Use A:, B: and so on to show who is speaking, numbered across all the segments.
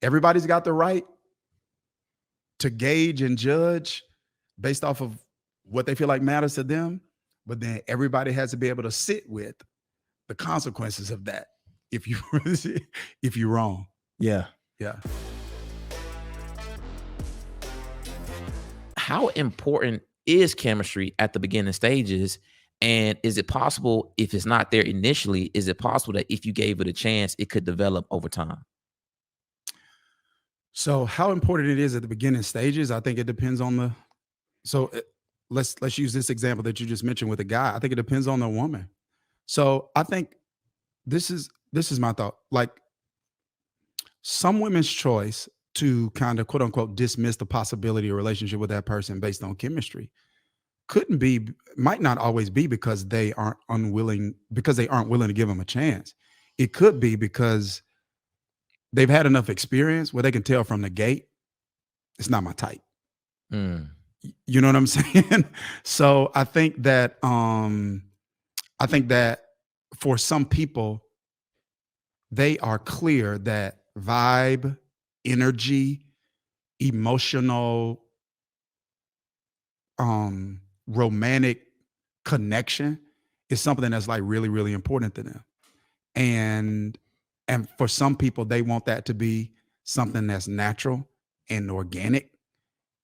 A: everybody's got the right to gauge and judge based off of what they feel like matters to them. But then everybody has to be able to sit with the consequences of that if you're wrong.
B: Yeah.
A: Yeah.
C: How important is chemistry at the beginning stages? And is it possible, if it's not there initially, is it possible that if you gave it a chance, it could develop over time?
A: So how important it is at the beginning stages, I think it depends on let's use this example that you just mentioned with a guy. I think it depends on the woman. So I think this is my thought. Like, some women's choice to kind of quote unquote dismiss the possibility of a relationship with that person based on chemistry might not always be because they aren't willing to give them a chance. It could be because they've had enough experience where they can tell from the gate, it's not my type. You know what I'm saying? So I think that for some people, they are clear that vibe, energy, emotional, romantic connection is something that's like really, really important to them. And for some people, they want that to be something that's natural and organic,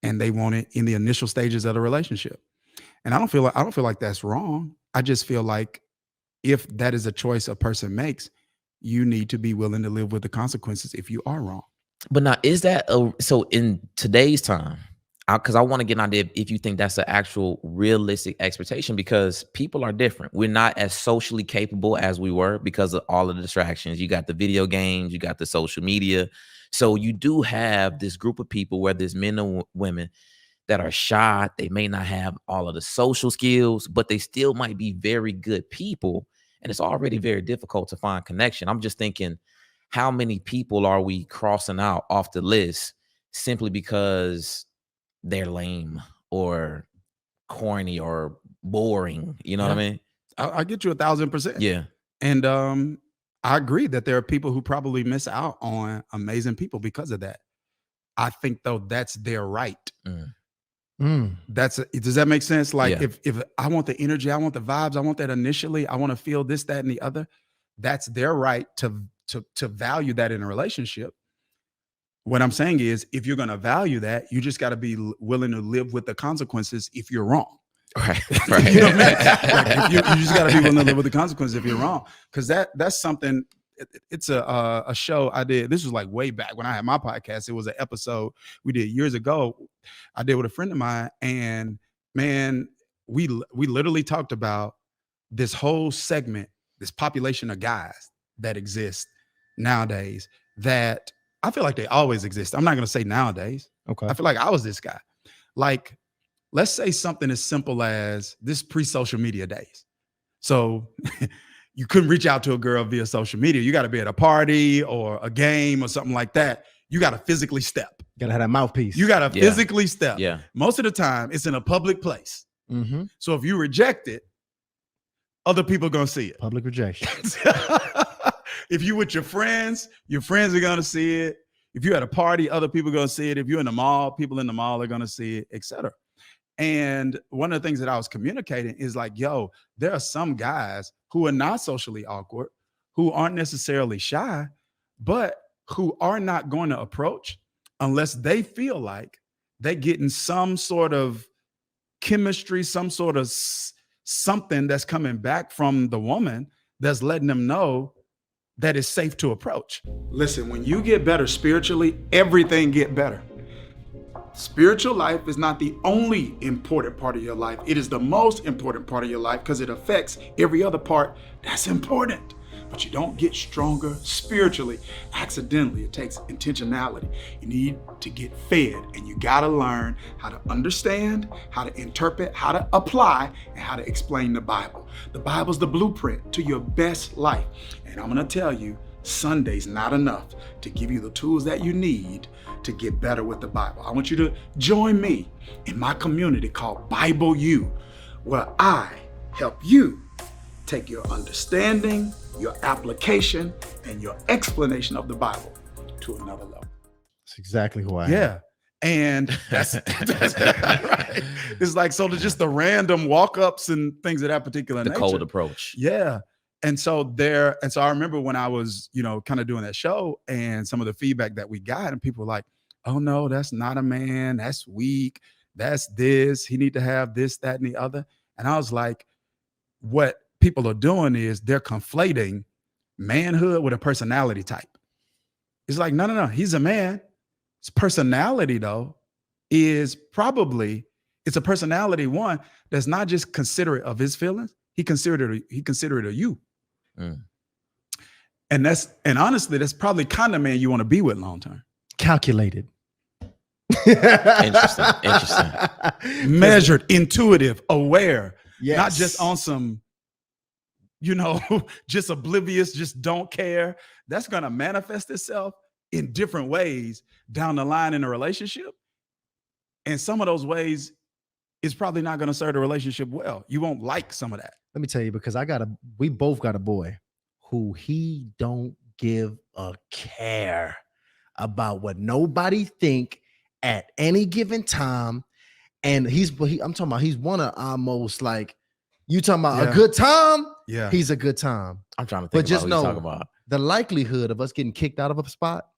A: and they want it in the initial stages of the relationship. And I don't feel like that's wrong. I just feel like if that is a choice a person makes, you need to be willing to live with the consequences if you are wrong.
C: But now, is that so in today's time? Because I want to get an idea if you think that's an actual realistic expectation, because people are different. We're not as socially capable as we were because of all of the distractions. You got the video games, you got the social media. So you do have this group of people, whether it's men or women, that are shy. They may not have all of the social skills, but they still might be very good people. And it's already very difficult to find connection. I'm just thinking, how many people are we crossing out off the list simply because they're lame or corny or boring? You know what I mean?
A: I get you 1,000%.
C: Yeah.
A: And I agree that there are people who probably miss out on amazing people because of that. I think, though, that's their right. Does that make sense? Like, if I want the energy, I want the vibes, I want that initially, I want to feel this, that, and the other, that's their right to value that in a relationship. What I'm saying is, if you're going to value that, you just got to be willing to live with the consequences if you're wrong.
C: Right.
A: You know what I mean? Like, you just got to be willing to live with the consequences if you're wrong. Because that's something. It's a show I did. This was like way back when I had my podcast. It was an episode we did years ago. I did with a friend of mine, and man, we literally talked about this whole segment, this population of guys that exist nowadays that I feel like they always exist. I'm not going to say nowadays.
B: Okay.
A: I feel like I was this guy. Like, let's say something as simple as this pre-social media days. So you couldn't reach out to a girl via social media. You got to be at a party or a game or something like that. You got to physically step.
B: Got to have that mouthpiece.
A: You got to physically step.
C: Yeah.
A: Most of the time, it's in a public place.
B: Mm-hmm.
A: So if you reject it, other people are going to see it.
B: Public rejection.
A: If you with your friends are going to see it. If you're at a party, other people are going to see it. If you're in the mall, people in the mall are going to see it, etc. And one of the things that I was communicating is like, yo, there are some guys who are not socially awkward, who aren't necessarily shy, but who are not going to approach unless they feel like they're getting some sort of chemistry, some sort of something that's coming back from the woman that's letting them know that it's safe to approach. Listen, when you get better spiritually, everything get better. Spiritual life is not the only important part of your life. It is the most important part of your life because it affects every other part that's important. But you don't get stronger spiritually accidentally. It takes intentionality. You need to get fed, and you got to learn how to understand, how to interpret, how to apply, and how to explain the Bible. The Bible's the blueprint to your best life. And I'm going to tell you, Sunday's not enough to give you the tools that you need to get better with the Bible. I want you to join me in my community called Bible U, where I help you take your understanding, your application, and your explanation of the Bible to another level.
B: That's exactly who I am.
A: Yeah. And that's right. It's like, so just the random walk-ups and things of that particular
C: The
A: nature.
C: cold approach.
A: Yeah. And so I remember when I was, kind of doing that show and some of the feedback that we got, and people were like, oh no, that's not a man. That's weak. That's this. He need to have this, that, and the other. And I was like, what people are doing is they're conflating manhood with a personality type. It's like, no. He's a man. His personality, though, is it's a personality, one, that's not just considerate of his feelings. He considerate of you.
C: Mm.
A: And honestly, that's probably kind of man you want to be with long term.
B: Calculated.
C: Interesting.
A: Measured, intuitive, aware,
B: Yes.
A: not just on some, just oblivious, just don't care. That's going to manifest itself in different ways down the line in a relationship. And some of those ways is probably not going to serve the relationship well. You won't like some of that.
B: Let me tell you, because we both got a boy who he don't give a care about what nobody think at any given time. And I'm talking about, he's one of our most, like, you talking about a good time.
A: Yeah.
B: He's a good time.
C: I'm trying to think
B: But just
C: about what you're
B: know
C: talking about.
B: the likelihood of us getting kicked out of a spot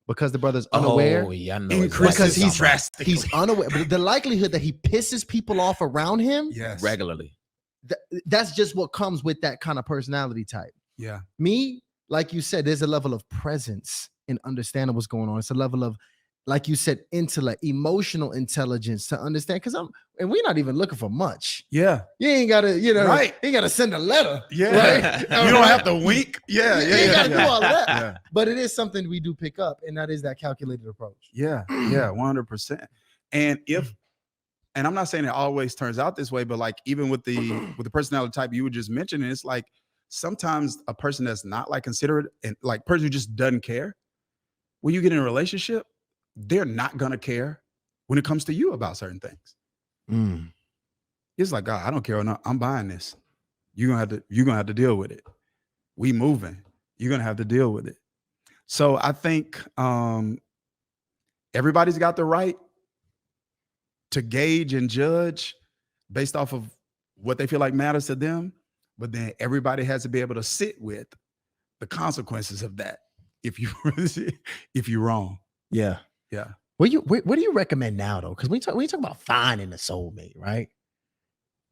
B: because the brother's unaware.
C: Oh, yeah, I know.
B: Because
C: exactly.
B: he's unaware. But the likelihood that he pisses people off around him,
A: Yes.
C: regularly.
B: That's just what comes with that kind of personality type.
A: Yeah.
B: Me, like you said, there's a level of presence in understanding what's going on. It's a level of, like you said, intellect, emotional intelligence to understand. And we're not even looking for much.
A: Yeah.
B: You ain't gotta,
A: right.
B: You ain't gotta send a letter.
A: Yeah.
B: Right?
A: You don't have to wink. Yeah.
B: You ain't gotta do all of that.
A: Yeah.
B: But it is something we do pick up, and that is that calculated approach.
A: Yeah. Yeah. 100%. And I'm not saying it always turns out this way, but like even with the personality type you were just mentioning, it's like sometimes a person that's not like considerate and like person who just doesn't care, when you get in a relationship, they're not gonna care when it comes to you about certain things. It's like, God, I don't care enough. I'm buying this. You're gonna have to deal with it. We moving. You're gonna have to deal with it. So I think everybody's got the right to gauge and judge based off of what they feel like matters to them, but then everybody has to be able to sit with the consequences of that if you're wrong.
B: Yeah.
A: Yeah.
B: What do you recommend now though? Because we talk about finding a soulmate, right?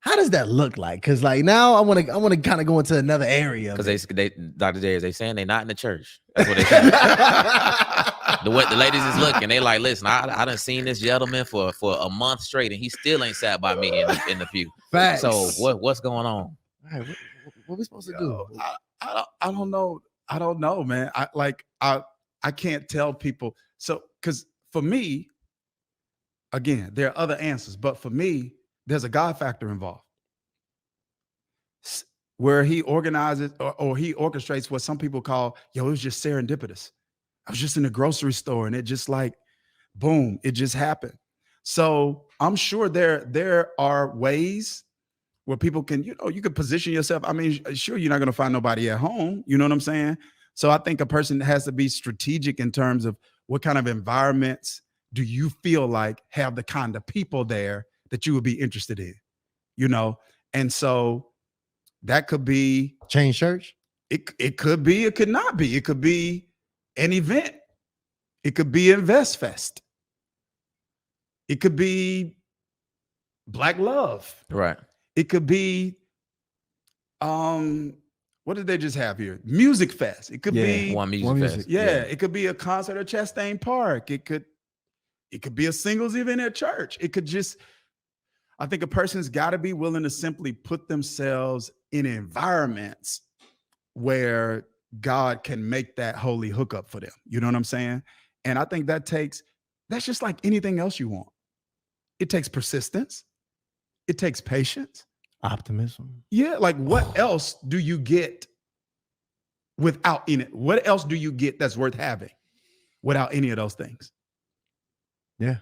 B: How does that look like? Because like now I want to kind of go into another area.
C: Because they Dr. Dharius, they saying they not in the church. That's what they saying. The ladies is looking. They like, listen, I done seen this gentleman for a month straight, and he still ain't sat by me in the pew.
B: Facts.
C: So what's going on?
B: All right, what we supposed to do?
A: I don't know. I don't know, man. I can't tell people. So because for me, again, there are other answers, but for me, there's a God factor involved where he organizes or he orchestrates what some people call, it was just serendipitous. I was just in the grocery store and it just like, boom, it just happened. So I'm sure there are ways where people can, you can position yourself. I mean, sure, you're not going to find nobody at home. You know what I'm saying? So I think a person has to be strategic in terms of what kind of environments do you feel like have the kind of people there that you would be interested in, And so that could be
B: change church.
A: It could be, it could not be. It could be an event. It could be Invest Fest. It could be Black Love.
C: Right.
A: It could be, what did they just have here? Music Fest. It could be
C: one music fest.
A: Yeah, it could be a concert at Chastain Park. It could be a singles event at church. It could just, I think a person's got to be willing to simply put themselves in environments where God can make that holy hookup for them. You know what I'm saying? And I think that's just like anything else you want. It takes persistence. It takes patience.
B: Optimism.
A: Yeah. Like what else do you get without in it? What else do you get that's worth having without any of those things?
B: Yeah.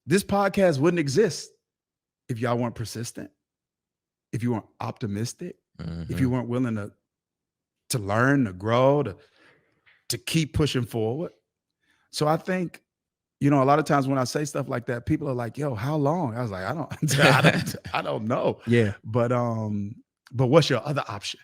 A: This podcast wouldn't exist if y'all weren't persistent, if you weren't optimistic, if you weren't willing to learn, to grow, to keep pushing forward. So I think you know, a lot of times when I say stuff like that, people are like, yo, how long? I was like, I don't know.
B: Yeah.
A: But what's your other option?